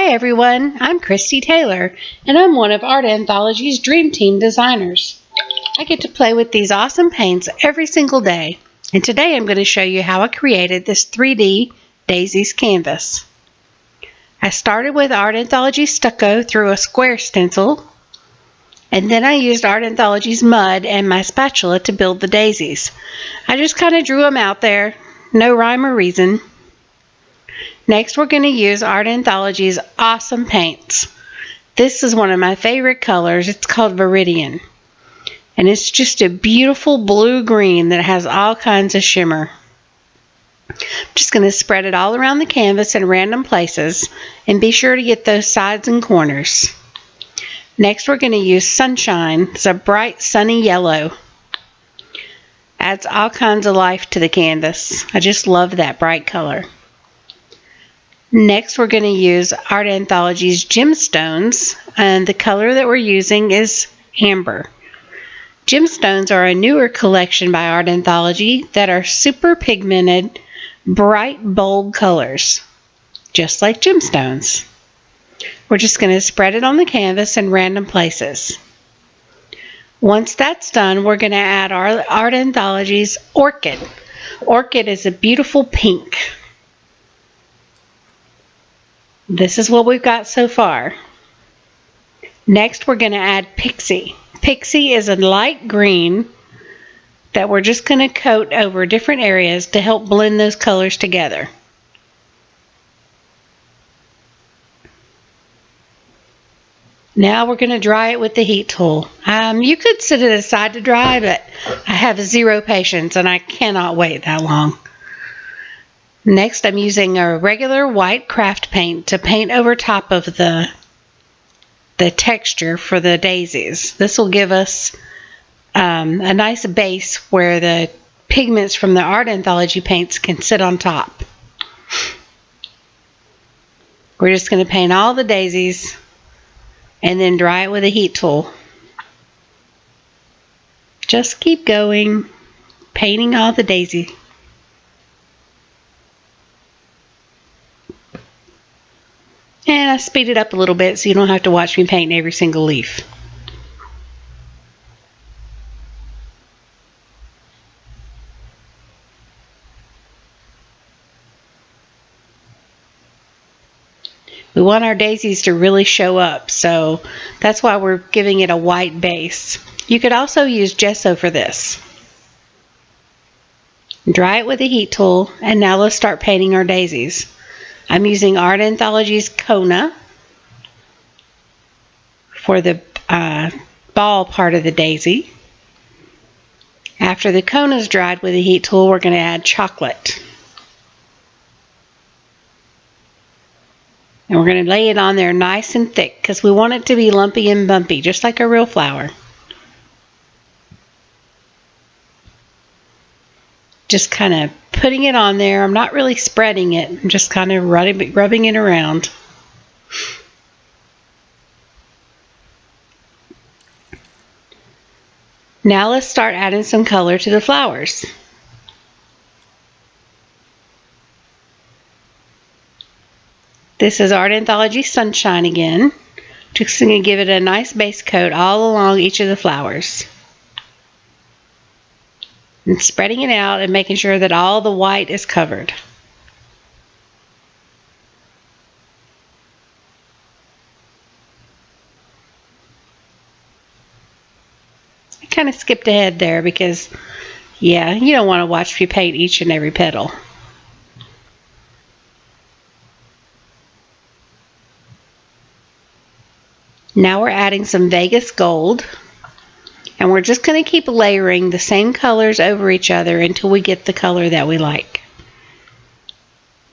Hi everyone, I'm Kristie Taylor, and I'm one of Art Anthology's Dream Team designers. I get to play with these awesome paints every single day, and today I'm going to show you how I created this 3D daisies canvas. I started with Art Anthology stucco through a square stencil, and then I used Art Anthology's mud and my spatula to build the daisies. I just kind of drew them out there, no rhyme or reason. Next, we're going to use Art Anthology's awesome paints. This is one of my favorite colors. It's called Viridian. And it's just a beautiful blue-green that has all kinds of shimmer. I'm just going to spread it all around the canvas in random places and be sure to get those sides and corners. Next, we're going to use Sunshine. It's a bright sunny yellow. Adds all kinds of life to the canvas. I just love that bright color. Next, we're going to use Art Anthology's Gemstones, and the color that we're using is amber. Gemstones are a newer collection by Art Anthology that are super pigmented, bright, bold colors, just like gemstones. We're just going to spread it on the canvas in random places. Once that's done, we're going to add our Art Anthology's Orchid. Orchid is a beautiful pink. This is what we've got so far. Next, we're going to add Pixie. Pixie is a light green that we're just going to coat over different areas to help blend those colors together. Now we're going to dry it with the heat tool. You could set it aside to dry, but I have zero patience and I cannot wait that long. Next, I'm using a regular white craft paint to paint over top of the texture for the daisies. This will give us a nice base where the pigments from the Art Anthology paints can sit on top. We're just going to paint all the daisies and then dry it with a heat tool. Just keep going, painting all the daisies. And I speed it up a little bit so you don't have to watch me paint every single leaf. We want our daisies to really show up, so that's why we're giving it a white base. You could also use gesso for this. Dry it with a heat tool, and now let's start painting our daisies. I'm using Art Anthology's Kona for the ball part of the daisy. After the Kona's dried with a heat tool, we're going to add chocolate. And we're going to lay it on there nice and thick because we want it to be lumpy and bumpy, just like a real flower. Just kind of putting it on there. I'm not really spreading it. I'm just kind of rubbing it around. Now let's start adding some color to the flowers. This is Art Anthology Sunshine again. Just going to give it a nice base coat all along each of the flowers. And spreading it out and making sure that all the white is covered. I kind of skipped ahead there because, yeah, you don't want to watch me paint each and every petal. Now we're adding some Vegas gold. And we're just going to keep layering the same colors over each other until we get the color that we like.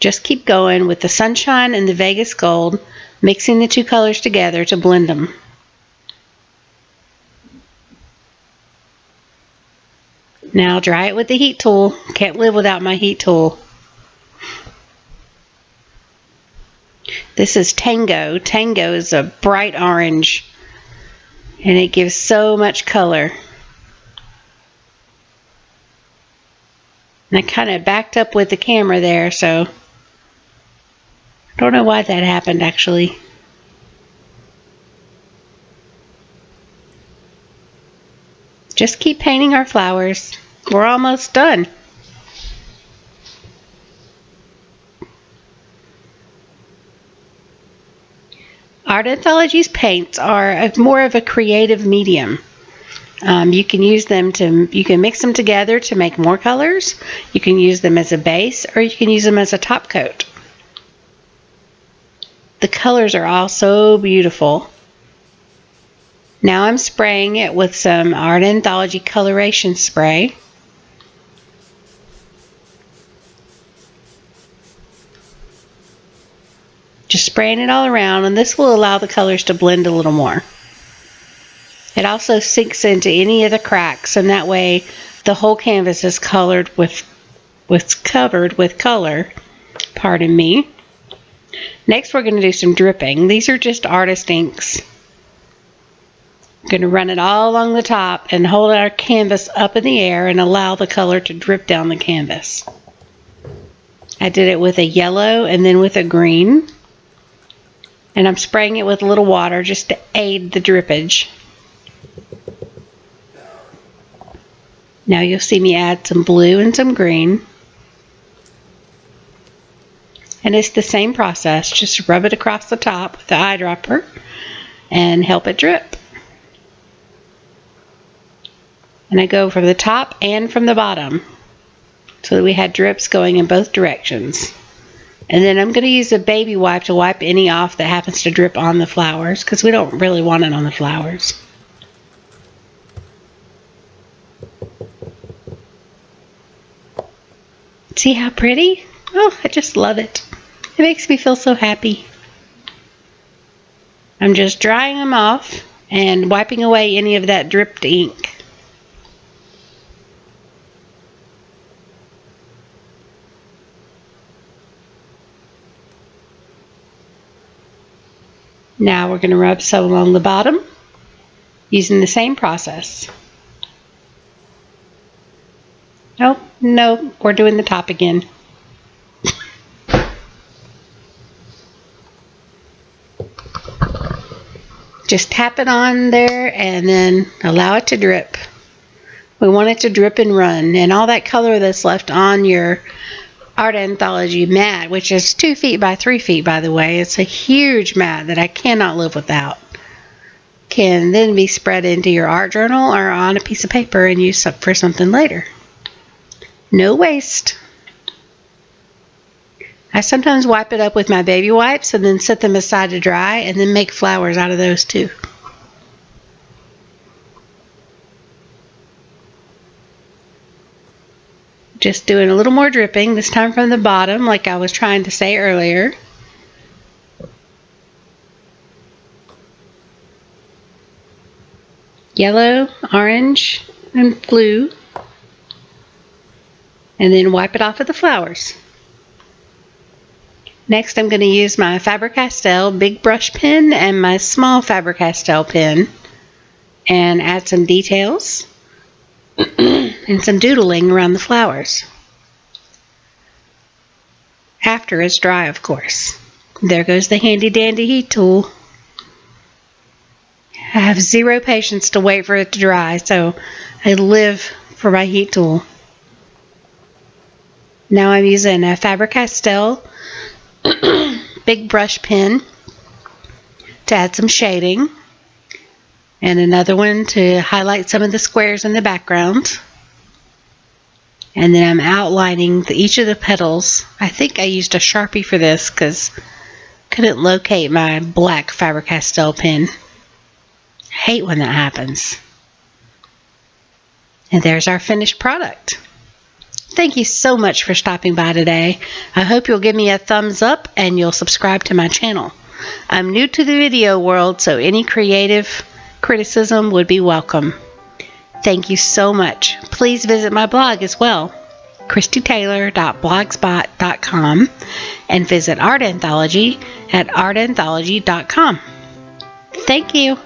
Just keep going with the Sunshine and the Vegas gold, mixing the two colors together to blend them. Now dry it with the heat tool. Can't live without my heat tool. This is Tango. Tango is a bright orange. And it gives so much color. And I kind of backed up with the camera there, so I don't know why that happened actually. Just keep painting our flowers. We're almost done. Art Anthology's paints are more of a creative medium. You can use them you can mix them together to make more colors. You can use them as a base, or you can use them as a top coat. The colors are all so beautiful. Now I'm spraying it with some Art Anthology coloration spray. Just spraying it all around, and this will allow the colors to blend a little more. It also sinks into any of the cracks, and that way the whole canvas is covered with color. Pardon me. Next we're going to do some dripping. These are just artist inks. I'm going to run it all along the top and hold our canvas up in the air and allow the color to drip down the canvas. I did it with a yellow and then with a green. And I'm spraying it with a little water just to aid the drippage. Now you'll see me add some blue and some green. And it's the same process. Just rub it across the top with the eyedropper and help it drip. And I go from the top and from the bottom so that we had drips going in both directions. And then I'm going to use a baby wipe to wipe any off that happens to drip on the flowers, because we don't really want it on the flowers. See how pretty? Oh, I just love it. It makes me feel so happy. I'm just drying them off and wiping away any of that dripped ink. Now we're going to rub some along the bottom using the same process. Oh, no, we're doing the top again. Just tap it on there and then allow it to drip. We want it to drip and run, and all that color that's left on your Art Anthology mat, which is 2 feet by 3 feet, by the way. It's a huge mat that I cannot live without. Can then be spread into your art journal or on a piece of paper and use for something later. No waste. I sometimes wipe it up with my baby wipes and then set them aside to dry and then make flowers out of those too. Just doing a little more dripping, this time from the bottom, like I was trying to say earlier. Yellow, orange, and blue. And then wipe it off with the flowers. Next I'm going to use my Faber-Castell big brush pen and my small Faber-Castell pen and add some details and some doodling around the flowers. After it's dry, of course. There goes the handy dandy heat tool. I have zero patience to wait for it to dry, so I live for my heat tool. Now I'm using a Faber-Castell big brush pen to add some shading, and another one to highlight some of the squares in the background. And then I'm outlining each of the petals. I think I used a Sharpie for this because I couldn't locate my black Faber-Castell pen. I hate when that happens. And there's our finished product. Thank you so much for stopping by today. I hope you'll give me a thumbs up and you'll subscribe to my channel. I'm new to the video world, so any creative criticism would be welcome. Thank you so much. Please visit my blog as well, kristietaylor.blogspot.com, and visit Art Anthology at artanthology.com. Thank you.